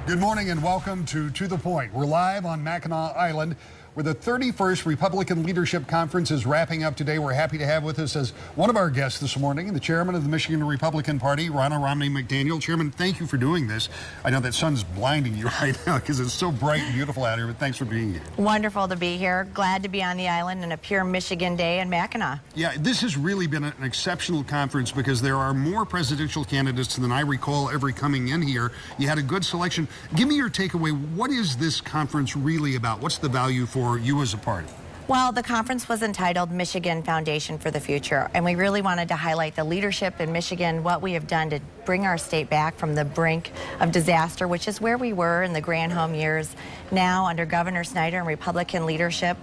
Good morning and welcome to the Point. We're live on Mackinac Island, where the 31st Republican Leadership Conference is wrapping up today. We're happy to have with us as one of our guests this morning, the chairman of the Michigan Republican Party, Ronna Romney McDaniel. Chairman, thank you for doing this. I know that sun's blinding you right now because it's so bright and beautiful out here, but thanks for being here. Wonderful to be here. Glad to be on the island on a pure Michigan day in Mackinac. Yeah, this has really been an exceptional conference because there are more presidential candidates than I recall ever coming in here. You had a good selection. Give me your takeaway. What is this conference really about? What's the value for you as a party? Well, the conference was entitled Michigan Foundation for the Future, and we really wanted to highlight the leadership in Michigan, what we have done to bring our state back from the brink of disaster, which is where we were in the Granholm years. Now, under Governor Snyder and Republican leadership,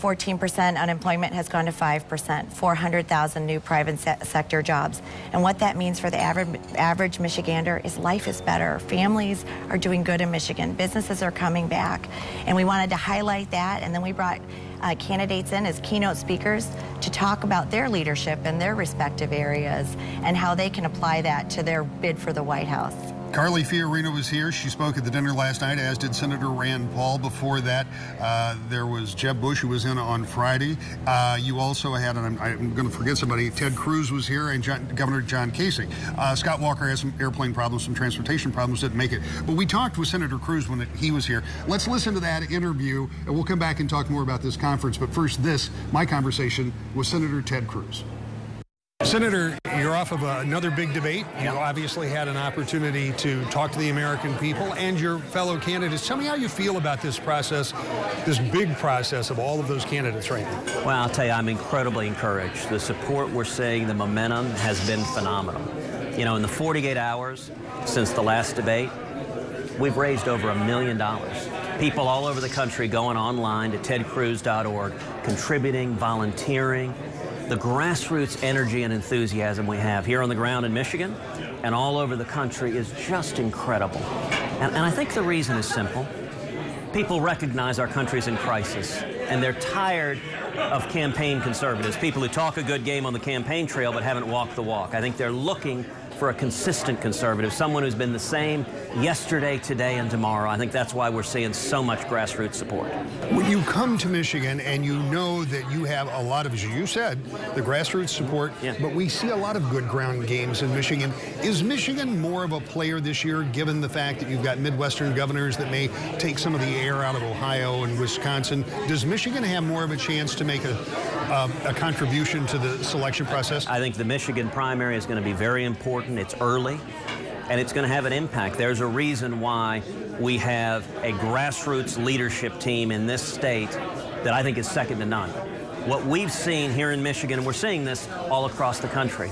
14% unemployment has gone to 5%, 400,000 new private sector jobs. And what that means for the average Michigander is life is better. Families are doing good in Michigan. Businesses are coming back. And we wanted to highlight that, and then we brought candidates in as keynote speakers to talk about their leadership in their respective areas and how they can apply that to their bid for the White House. Carly Fiorina was here. She spoke at the dinner last night, as did Senator Rand Paul. Before that, there was Jeb Bush, who was in on Friday. You also had, and I'm going to forget somebody, Ted Cruz was here, and Governor John Kasich. Scott Walker has some airplane problems, some transportation problems, didn't make it. But we talked with Senator Cruz when he was here. Let's listen to that interview, and we'll come back and talk more about this conference. But first, my conversation with Senator Ted Cruz. Senator, you're off of another big debate. You obviously had an opportunity to talk to the American people and your fellow candidates. Tell me how you feel about this process, this big process of all of those candidates right now. Well, I'll tell you, I'm incredibly encouraged. The support we're seeing, the momentum has been phenomenal. You know, in the 48 hours since the last debate, we've raised over $1 million. People all over the country going online to tedcruz.org, contributing, volunteering. The grassroots energy and enthusiasm we have here on the ground in Michigan and all over the country is just incredible. And I think the reason is simple. People recognize our country's in crisis, and they're tired of campaign conservatives, people who talk a good game on the campaign trail but haven't walked the walk. I think they're looking for a consistent conservative, someone who's been the same yesterday, today, and tomorrow. I think that's why we're seeing so much grassroots support. When you come to Michigan and you know that you have a lot of, as you said, the grassroots support, but we see a lot of good ground games in Michigan. Is Michigan more of a player this year, given the fact that you've got Midwestern governors that may take some of the air out of Ohio and Wisconsin? Does Michigan have more of a chance to make a contribution to the selection process? I think the Michigan primary is going to be very important. It's early, and it's going to have an impact. There's a reason why we have a grassroots leadership team in this state that I think is second to none. What we've seen here in Michigan, and we're seeing this all across the country,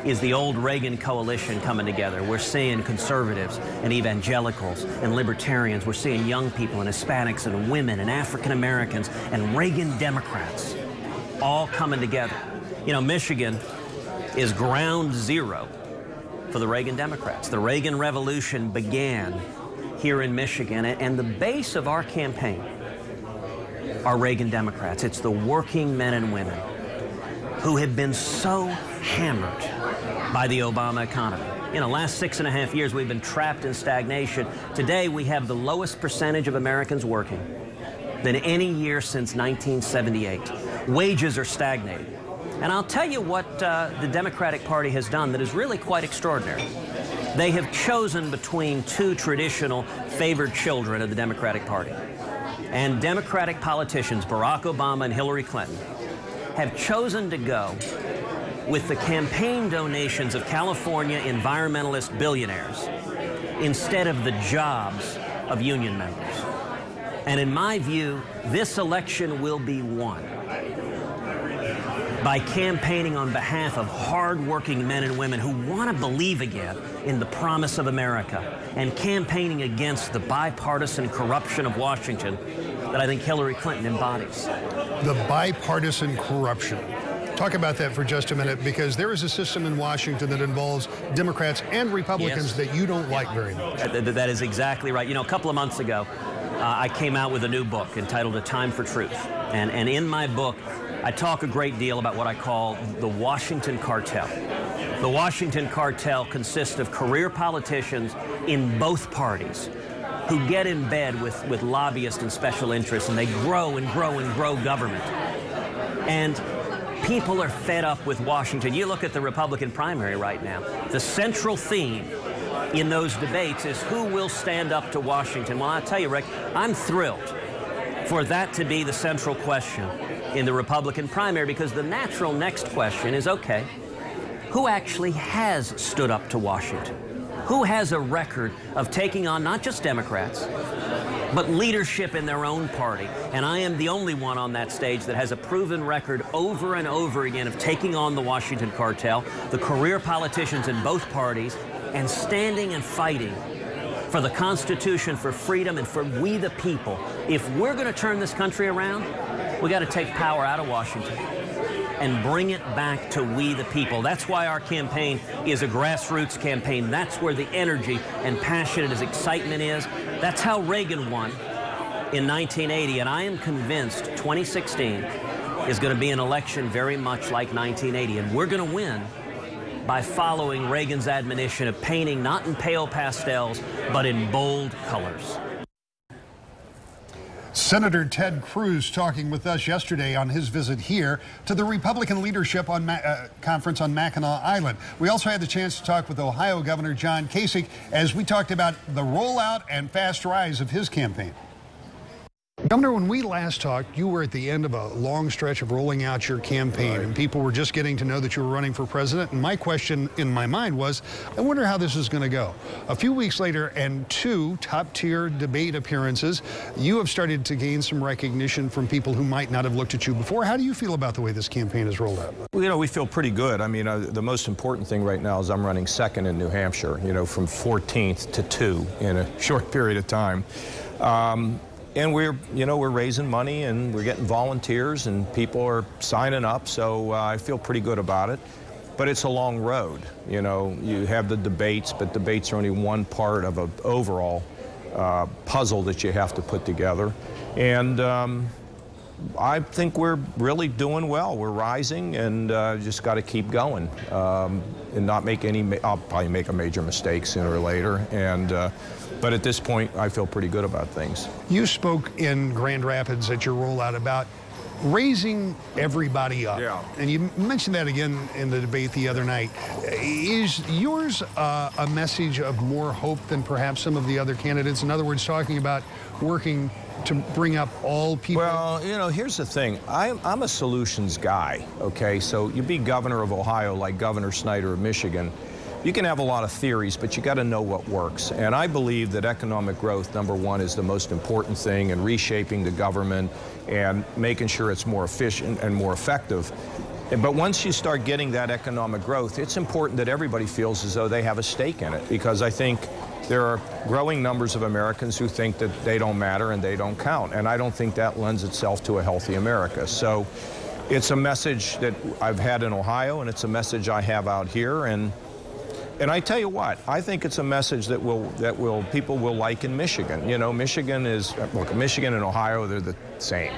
is the old Reagan coalition coming together. We're seeing conservatives and evangelicals and libertarians. We're seeing young people and Hispanics and women and African Americans and Reagan Democrats all coming together. You know, Michigan is ground zero for the Reagan Democrats. The Reagan Revolution began here in Michigan, and the base of our campaign are Reagan Democrats. It's the working men and women who have been so hammered by the Obama economy. In the last 6.5 years, we've been trapped in stagnation. Today, we have the lowest percentage of Americans working than any year since 1978. Wages are stagnating. And I'll tell you what the Democratic Party has done that is really quite extraordinary. They have chosen between two traditional favored children of the Democratic Party. And Democratic politicians, Barack Obama and Hillary Clinton, have chosen to go with the campaign donations of California environmentalist billionaires instead of the jobs of union members. And in my view, this election will be won by campaigning on behalf of hard-working men and women who want to believe again in the promise of America and campaigning against the bipartisan corruption of Washington that I think Hillary Clinton embodies. The bipartisan corruption. Talk about that for just a minute, because there is a system in Washington that involves Democrats and Republicans that you don't like very much. That is exactly right. You know, a couple of months ago, I came out with a new book entitled A Time for Truth. And in my book, I talk a great deal about what I call the Washington cartel. The Washington cartel consists of career politicians in both parties who get in bed with lobbyists and special interests, and they grow and grow and grow government. And people are fed up with Washington. You look at the Republican primary right now. The central theme in those debates is who will stand up to Washington. Well, I'll tell you, Rick, I'm thrilled for that to be the central question in the Republican primary, because the natural next question is, okay, who actually has stood up to Washington? Who has a record of taking on not just Democrats, but leadership in their own party? And I am the only one on that stage that has a proven record over and over again of taking on the Washington cartel, the career politicians in both parties, and standing and fighting for the Constitution, for freedom, and for we the people. If we're going to turn this country around, we got to take power out of Washington and bring it back to we the people. That's why our campaign is a grassroots campaign. That's where the energy and passion and his excitement is. That's how Reagan won in 1980, and I am convinced 2016 is going to be an election very much like 1980, and we're going to win by following Reagan's admonition of painting not in pale pastels, but in bold colors. Senator Ted Cruz talking with us yesterday on his visit here to the Republican leadership conference on Mackinac Island. We also had the chance to talk with Ohio Governor John Kasich as we talked about the rollout and fast rise of his campaign. Governor, when we last talked, you were at the end of a long stretch of rolling out your campaign, and people were just getting to know that you were running for president. And my question in my mind was, I wonder how this is going to go. A few weeks later, and 2 top-tier debate appearances, you have started to gain some recognition from people who might not have looked at you before. How do you feel about the way this campaign is rolled out? Well, you know, we feel pretty good. I mean, the most important thing right now is I'm running second in New Hampshire, you know, from 14th to 2 in a short period of time. And we're raising money, and we're getting volunteers, and people are signing up, so I feel pretty good about it. But it's a long road. You know, you have the debates, but debates are only one part of an overall puzzle that you have to put together. And I think we're really doing well. We're rising, and just got to keep going and not make any. I'll probably make a major mistake sooner or later, and. But at this point, I feel pretty good about things. You spoke in Grand Rapids at your rollout about raising everybody up. Yeah. And you mentioned that again in the debate the other night. Is yours a message of more hope than perhaps some of the other candidates? In other words, talking about working to bring up all people? Well, you know, here's the thing. I'm a solutions guy, okay? So you be governor of Ohio like Governor Snyder of Michigan. You can have a lot of theories, but you got to know what works. And I believe that economic growth, number one, is the most important thing, and reshaping the government and making sure it's more efficient and more effective. But once you start getting that economic growth, it's important that everybody feels as though they have a stake in it, because I think there are growing numbers of Americans who think that they don't matter and they don't count. And I don't think that lends itself to a healthy America. So it's a message that I've had in Ohio, and it's a message I have out here. And I tell you what, I think it's a message that people will like in Michigan. You know, Michigan and Ohio, they're the same.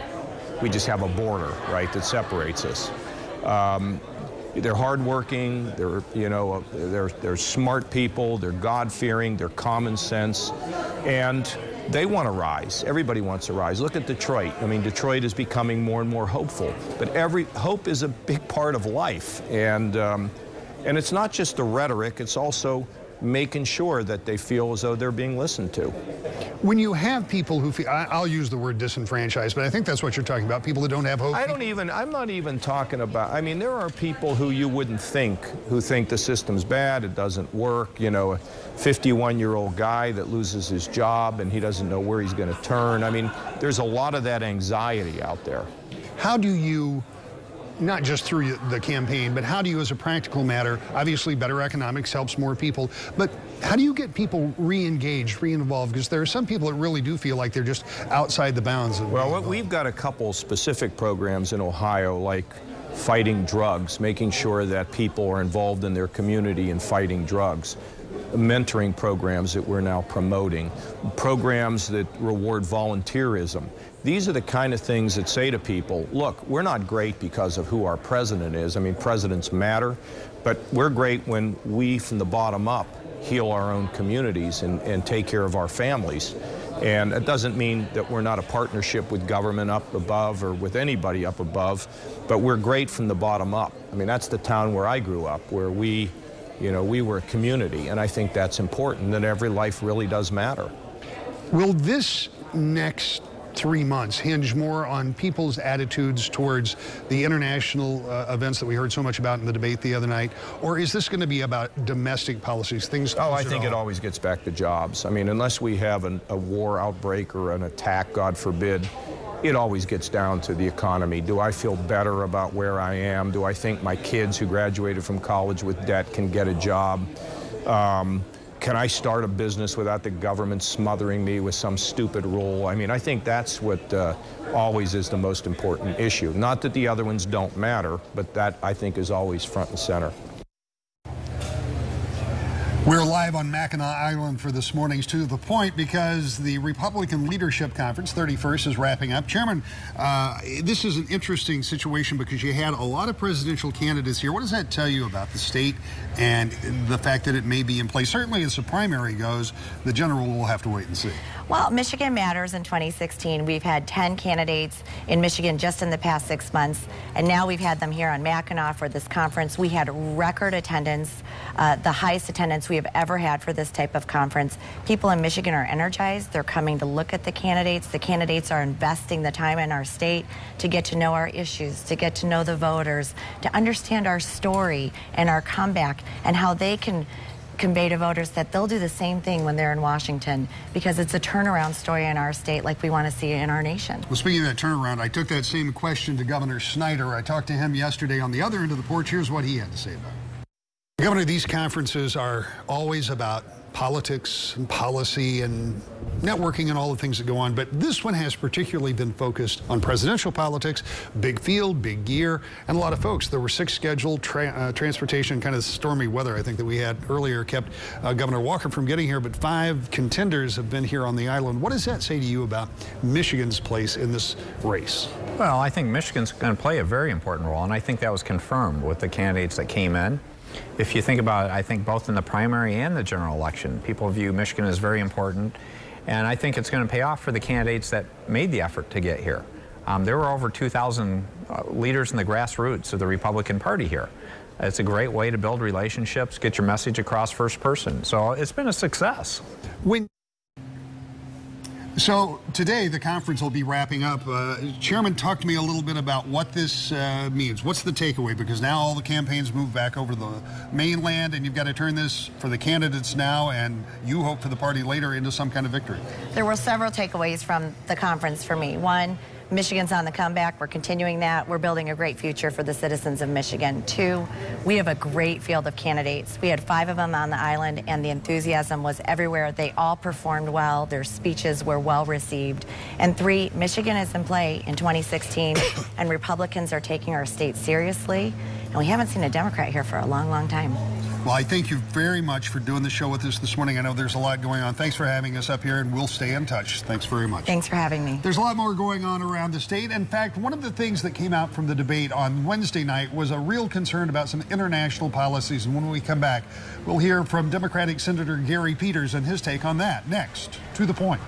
We just have a border, right, that separates us. They're hardworking. They're smart people. They're God-fearing. They're common sense, and they want to rise. Everybody wants to rise. Look at Detroit. I mean, Detroit is becoming more and more hopeful. But hope is a big part of life, and it's not just the rhetoric, it's also making sure that they feel as though they're being listened to. When you have people who feel, I'll use the word disenfranchised, but I think that's what you're talking about, people that don't have hope. I'm not even talking about, I mean, there are people who you wouldn't think, who think the system's bad, it doesn't work, you know, a 51-year-old guy that loses his job and he doesn't know where he's going to turn. I mean, there's a lot of that anxiety out there. How do you, not just through the campaign, but how do you, as a practical matter, obviously better economics helps more people, but how do you get people re-engaged, re-involved? Because there are some people that really do feel like they're just outside the bounds of Well, we've got a couple specific programs in Ohio, like fighting drugs, making sure that people are involved in their community in fighting drugs. Mentoring programs that we're now promoting, programs that reward volunteerism. These are the kind of things that say to people, look, we're not great because of who our president is. I mean, presidents matter, but we're great when we, from the bottom up, heal our own communities and take care of our families. And it doesn't mean that we're not a partnership with government up above or with anybody up above, but we're great from the bottom up. I mean, that's the town where I grew up, where we were a community, and I think that's important, that every life really does matter. Will this next 3 months hinge more on people's attitudes towards the international events that we heard so much about in the debate the other night, or is this going to be about domestic policies, things? Oh, I think it always gets back to jobs. I mean, unless we have a war outbreak or an attack, God forbid, it always gets down to the economy. Do I feel better about where I am? Do I think my kids who graduated from college with debt can get a job? Can I start a business without the government smothering me with some stupid rule? I mean, I think that's what always is the most important issue. Not that the other ones don't matter, but that, I think, is always front and center. We're live on Mackinac Island for this morning's To the Point because the Republican Leadership Conference, 31st, is wrapping up. Chairman, this is an interesting situation because you had a lot of presidential candidates here. What does that tell you about the state and the fact that it may be in place? Certainly as the primary goes, the general will have to wait and see. Well, Michigan Matters in 2016. We've had 10 candidates in Michigan just in the past 6 months, and now we've had them here on Mackinac for this conference. We had record attendance, the highest attendance we have ever had for this type of conference. People in Michigan are energized. They're coming to look at the candidates. The candidates are investing the time in our state to get to know our issues, to get to know the voters, to understand our story and our comeback and how they can convey to voters that they'll do the same thing when they're in Washington, because it's a turnaround story in our state like we want to see in our nation. Well, speaking of that turnaround, I took that same question to Governor Snyder. I talked to him yesterday on the other end of the porch. Here's what he had to say about it. Governor, these conferences are always about politics and policy and networking and all the things that go on, but this one has particularly been focused on presidential politics, big field, big gear, and a lot of folks. There were 6 scheduled transportation, kind of stormy weather, I think, that we had earlier kept Governor Walker from getting here, but 5 contenders have been here on the island. What does that say to you about Michigan's place in this race? Well, I think Michigan's going to play a very important role, and I think that was confirmed with the candidates that came in. If you think about it, I think both in the primary and the general election, people view Michigan as very important, and I think it's going to pay off for the candidates that made the effort to get here. There were over 2,000 leaders in the grassroots of the Republican Party here. It's a great way to build relationships, get your message across first person. So it's been a success. So today the conference will be wrapping up. Chairman, talk to me a little bit about what this means. What's the takeaway? Because now all the campaigns move back over the mainland, and you've got to turn this for the candidates now, and you hope for the party later into some kind of victory. There were several takeaways from the conference for me. One, Michigan's on the comeback. We're continuing that. We're building a great future for the citizens of Michigan. 2, we have a great field of candidates. We had 5 of them on the island, and the enthusiasm was everywhere. They all performed well. Their speeches were well received. And 3, Michigan is in play in 2016, and Republicans are taking our state seriously. And we haven't seen a Democrat here for a long, long time. Well, I thank you very much for doing the show with us this morning. I know there's a lot going on. Thanks for having us up here, and we'll stay in touch. Thanks very much. Thanks for having me. There's a lot more going on around the state. In fact, one of the things that came out from the debate on Wednesday night was a real concern about some international policies. And when we come back, we'll hear from Democratic Senator Gary Peters and his take on that. Next, To the Point.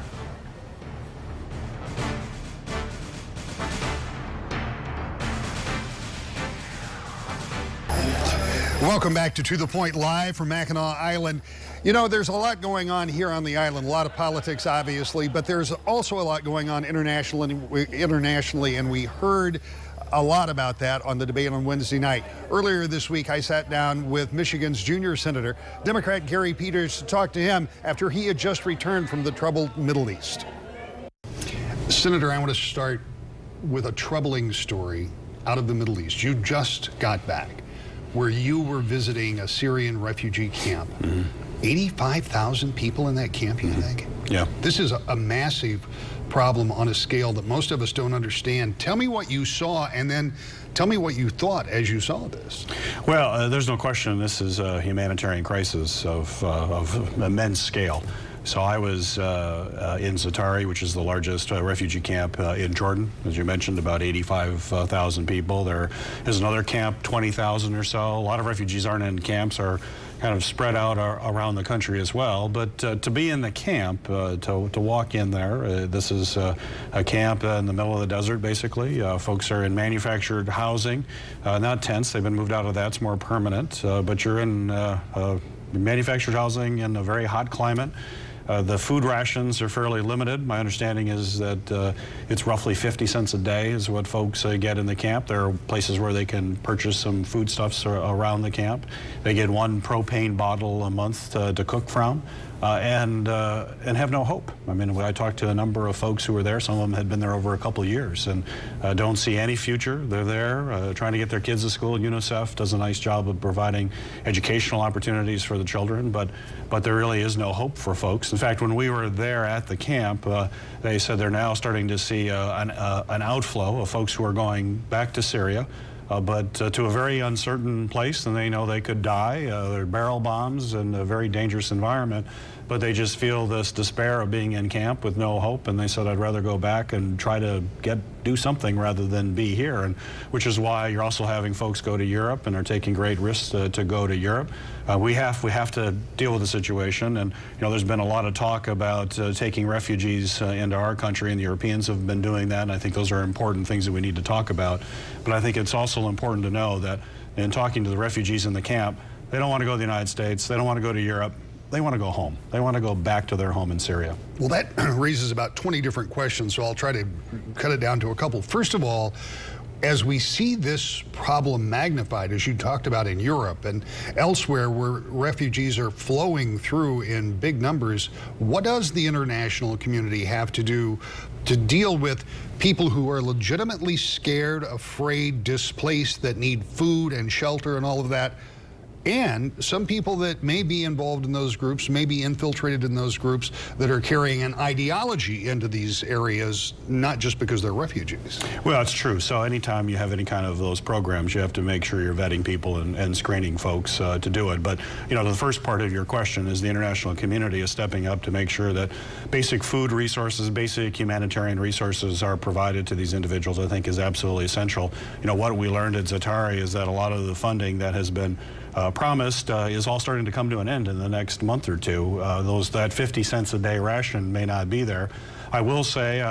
Welcome back to the Point, live from Mackinac Island. You know, there's a lot going on here on the island, a lot of politics, obviously, but there's also a lot going on internationally, and we heard a lot about that on the debate on Wednesday night. Earlier this week, I sat down with Michigan's junior senator, Democrat Gary Peters, to talk to him after he had just returned from the troubled Middle East. Senator, I want to start with a troubling story out of the Middle East. You just got back, where you were visiting a Syrian refugee camp. 85,000 people in that camp, you think? Yeah. This is a massive problem on a scale that most of us don't understand. Tell me what you saw, and then tell me what you thought as you saw this. Well, there's no question this is a humanitarian crisis of immense scale. So I was in Zatari, which is the largest refugee camp in Jordan. As you mentioned, about 85,000 people. There is another camp, 20,000 or so. A lot of refugees aren't in camps, are kind of spread out around the country as well. But to be in the camp, to walk in there, this is a camp in the middle of the desert, basically. Folks are in manufactured housing, not tents. They've been moved out of that. It's more permanent. But you're in manufactured housing in a very hot climate. The food rations are fairly limited. My understanding is that it's roughly 50 cents a day is what folks get in the camp. There are places where they can purchase some foodstuffs around the camp. They get one propane bottle a month to cook from. And have no hope. I mean, when I talked to a number of folks who were there, some of them had been there over a couple of years and don't see any future. They're there trying to get their kids to school. UNICEF does a nice job of providing educational opportunities for the children, but there really is no hope for folks. In fact, when we were there at the camp, they said they're now starting to see an outflow of folks who are going back to Syria. But to a very uncertain place, and they know they could die. There are barrel bombs and a very dangerous environment, but they just feel this despair of being in camp with no hope, and they said, I'd rather go back and try to do something rather than be here, and which is why you're also having folks go to Europe and are taking great risks to go to Europe. We have to deal with the situation, and there's been a lot of talk about taking refugees into our country, and the Europeans have been doing that, and I think those are important things that we need to talk about. But I think it's also important to know that in talking to the refugees in the camp, they don't want to go to the United States, they don't want to go to Europe. They want to go home. They want to go back to their home in Syria. Well, that raises about 20 different questions, so I'll try to cut it down to a couple. First of all, as we see this problem magnified, as you talked about in Europe and elsewhere where refugees are flowing through in big numbers, what does the international community have to do to deal with people who are legitimately scared, afraid, displaced, that need food and shelter and all of that? And some people that may be involved in those groups, may be infiltrated in those groups that are carrying an ideology into these areas, not just because they're refugees. Well, it's true. So anytime you have any kind of those programs, you have to make sure you're vetting people and screening folks to do it. But, the first part of your question is the international community is stepping up to make sure that basic food resources, basic humanitarian resources are provided to these individuals, I think is absolutely essential. What we learned at Zatari is that a lot of the funding that has been promised is all starting to come to an end in the next month or two. That 50 cents a day ration may not be there. I will say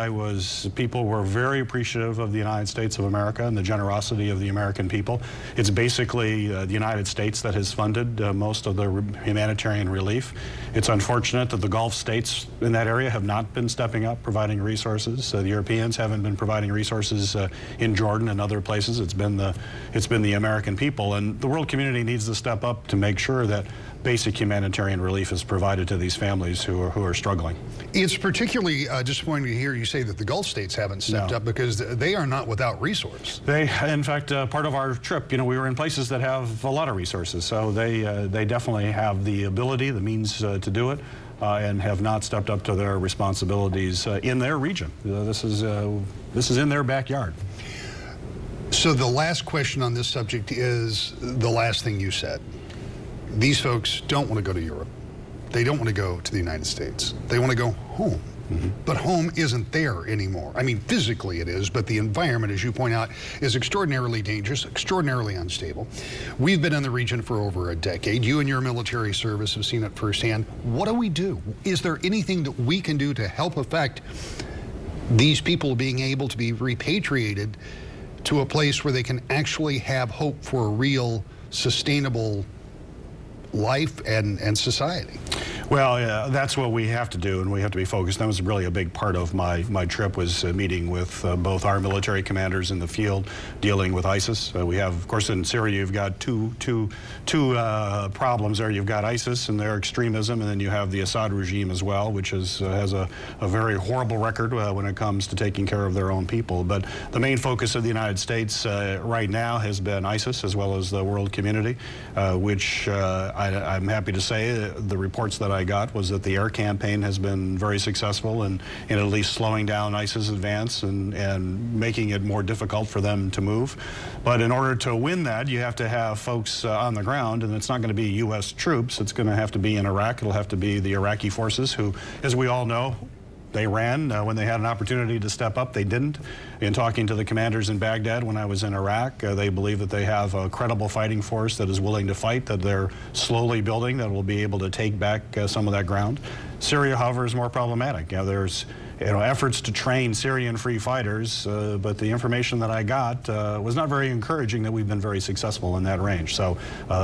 people were very appreciative of the United States of America and the generosity of the American people. It's basically the United States that has funded most of the humanitarian relief. It's unfortunate that the Gulf states in that area have not been stepping up, providing resources. The Europeans haven't been providing resources in Jordan and other places. It's been the American people, and the world community needs to step up to make sure that basic humanitarian relief is provided to these families who are struggling. It's particularly disappointing to hear you say that the Gulf states haven't stepped up, because they are not without resource. In fact, part of our trip, we were in places that have a lot of resources, so they definitely have the ability, the means to do it, and have not stepped up to their responsibilities in their region. This is in their backyard. So the last question on this subject is the last thing you said. These folks don't want to go to Europe. They don't want to go to the United States. They want to go home. Mm-hmm. But home isn't there anymore. I mean, physically it is, but the environment, as you point out, is extraordinarily dangerous, extraordinarily unstable. We've been in the region for over a decade. You and your military service have seen it firsthand. What do we do? Is there anything that we can do to help affect these people being able to be repatriated to a place where they can actually have hope for a real, sustainable life and society? Well, yeah, that's what we have to do, and we have to be focused. That was really a big part of my trip, was meeting with both our military commanders in the field dealing with ISIS. We have, of course, in Syria, you've got two problems there. You've got ISIS and their extremism, and then you have the Assad regime as well, which has a very horrible record when it comes to taking care of their own people. But the main focus of the United States right now has been ISIS, as well as the world community, which I'm happy to say the reports that I I got was that the air campaign has been very successful in at least slowing down ISIS advance and making it more difficult for them to move. But in order to win that, you have to have folks on the ground, and it's not going to be U.S. troops. It's going to have to be in Iraq. It'll have to be the Iraqi forces who, as we all know, they ran when they had an opportunity to step up. They didn't. In talking to the commanders in Baghdad when I was in Iraq, they believe that they have a credible fighting force that is willing to fight, that they're slowly building, that will be able to take back some of that ground. Syria, however, is more problematic. There's efforts to train Syrian free fighters, but the information that I got was not very encouraging that we've been very successful in that range. So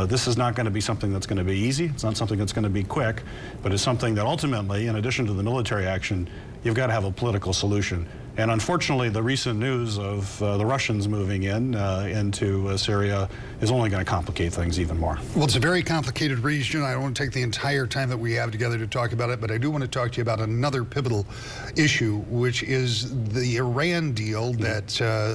this is not going to be something that's going to be easy. It's not something that's going to be quick, but it's something that ultimately, in addition to the military action, you've got to have a political solution. And unfortunately, the recent news of the Russians moving into Syria is only going to complicate things even more. Well, it's a very complicated region. I don't want to take the entire time that we have together to talk about it, but I do want to talk to you about another pivotal issue, which is the Iran deal that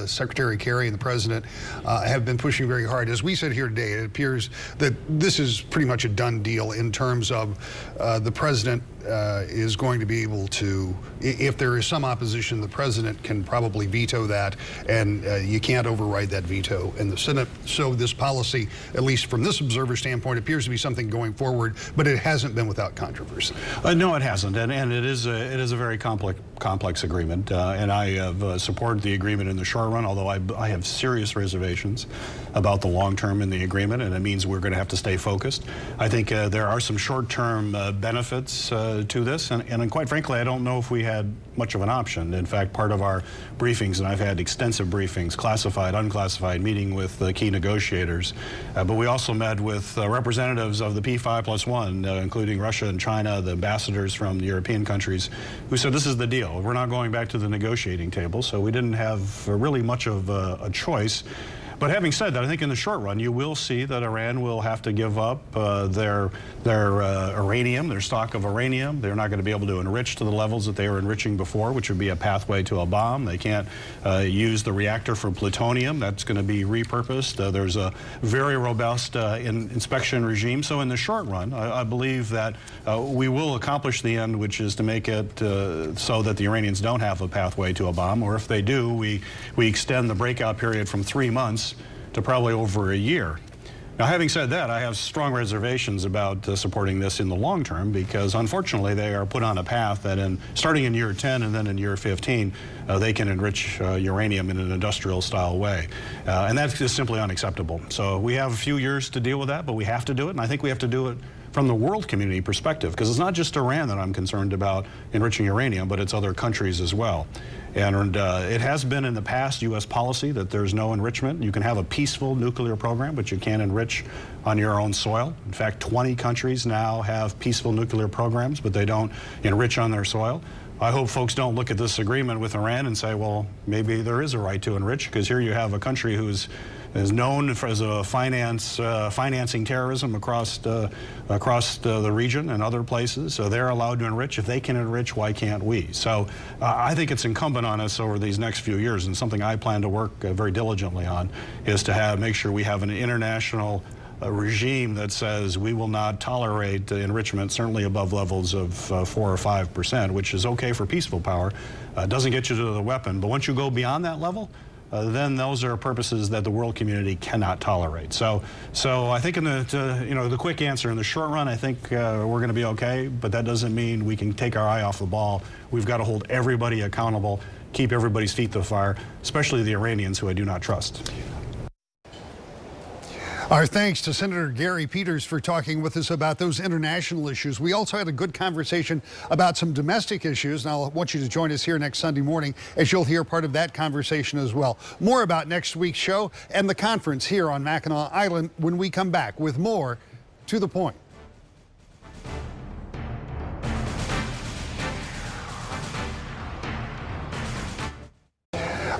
Secretary Kerry and the President have been pushing very hard. As we sit here today, it appears that this is pretty much a done deal in terms of the President is going to be able to, if there is some opposition, the President can probably veto that, and you can't override that veto in the Senate. So this policy, at least from this observer standpoint, appears to be something going forward, but it hasn't been without controversy. No, it hasn't, and it is a very complex agreement, and I have supported the agreement in the short run, although I have serious reservations about the long term in the agreement, and it means we're going to have to stay focused. I think there are some short-term benefits to this, and quite frankly, I don't know if we had much of an option. In fact, part of our briefings, and I've had extensive briefings, classified, unclassified, meeting with key negotiators, but we also met with representatives of the P5+1, including Russia and China, the ambassadors from the European countries, who said this is the deal. We're not going back to the negotiating table, so we didn't have really much of a choice. But having said that, I think in the short run, you will see that Iran will have to give up their uranium, their stock of uranium. They're not going to be able to enrich to the levels that they were enriching before, which would be a pathway to a bomb. They can't use the reactor for plutonium. That's going to be repurposed. There's a very robust inspection regime. So in the short run, I believe that we will accomplish the end, which is to make it so that the Iranians don't have a pathway to a bomb. Or if they do, we extend the breakout period from 3 months to probably over a year. Now, having said that, I have strong reservations about supporting this in the long term, because unfortunately they are put on a path that starting in year 10 and then in year 15, they can enrich uranium in an industrial style way. And that's just simply unacceptable. So we have a few years to deal with that, but we have to do it, and I think we have to do it from the world community perspective, because it's not just Iran that I'm concerned about enriching uranium, but it's other countries as well. And it has been in the past U.S. policy that there's no enrichment. You can have a peaceful nuclear program, but you can't enrich on your own soil. In fact, 20 countries now have peaceful nuclear programs, but they don't enrich on their soil. I hope folks don't look at this agreement with Iran and say, well, maybe there is a right to enrich, because here you have a country who's is known as a financing terrorism across the region and other places. So they're allowed to enrich. If they can enrich, why can't we? So I think it's incumbent on us over these next few years, and something I plan to work very diligently on, is to make sure we have an international regime that says we will not tolerate enrichment, certainly above levels of 4 or 5%, which is okay for peaceful power. Doesn't get you to the weapon, but once you go beyond that level, then those are purposes that the world community cannot tolerate. So I think in the quick answer, in the short run, I think we're going to be okay, but that doesn't mean we can take our eye off the ball. We've got to hold everybody accountable, keep everybody's feet to the fire, especially the Iranians, who I do not trust. Our thanks to Senator Gary Peters for talking with us about those international issues. We also had a good conversation about some domestic issues, and I want you to join us here next Sunday morning as you'll hear part of that conversation as well. More about next week's show and the conference here on Mackinac Island when we come back with more To the Point.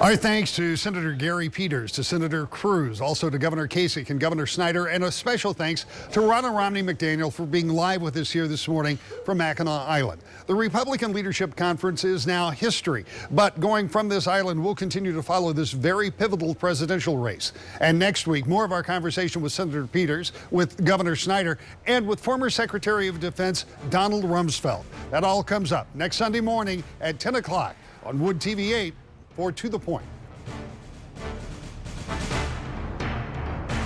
Our thanks to Senator Gary Peters, to Senator Cruz, also to Governor Kasich and Governor Snyder, and a special thanks to Ronna Romney McDaniel for being live with us here this morning from Mackinac Island. The Republican Leadership Conference is now history, but going from this island, we'll continue to follow this very pivotal presidential race. And next week, more of our conversation with Senator Peters, with Governor Snyder, and with former Secretary of Defense Donald Rumsfeld. That all comes up next Sunday morning at 10 o'clock on Wood TV 8 for To the Point.